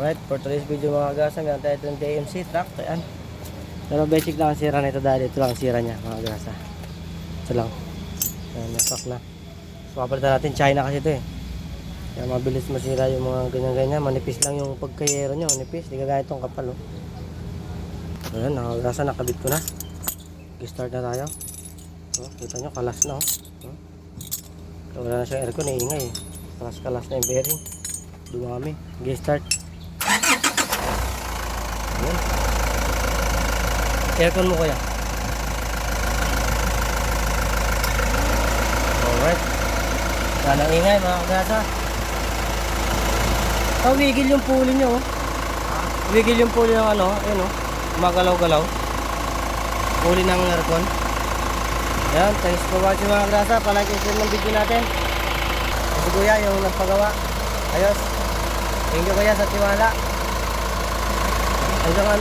Alright, for today's video mga grasa, meron tayo itong DMC truck. Ayan. Pero basic lang ang sira nito dahil ito lang ang sira niya mga grasa. Ito lang. Ayan, nasak na. So, kapalitan natin China kasi ito eh. Kaya mabilis masira yung mga ganyan-ganyan. Manipis lang yung pagkayero nyo. Manipis. Di kagaya itong kapal oh. Ayan, mga grasa, nakabit ko na. Start na tayo. So, kita nyo, kalas na oh. So, wala na siyang aircon, iingay eh. Kalas na yung bearing. Dumami. Start. Ayan. Aircon mo kuya. Alright. Walang ingay mga kagasa. Oh, wigil yung pulley nyo oh. Wigil yung pulley ng ano. Ayun oh. Magalaw-galaw. Pulley ng aircon. Ayan. Thanks for watching mga kagasa. Palike and share ng video natin. Kasi kuya yung nagpagawa. Ayos. Thank you kuya sa tiwala. Hanggang ano.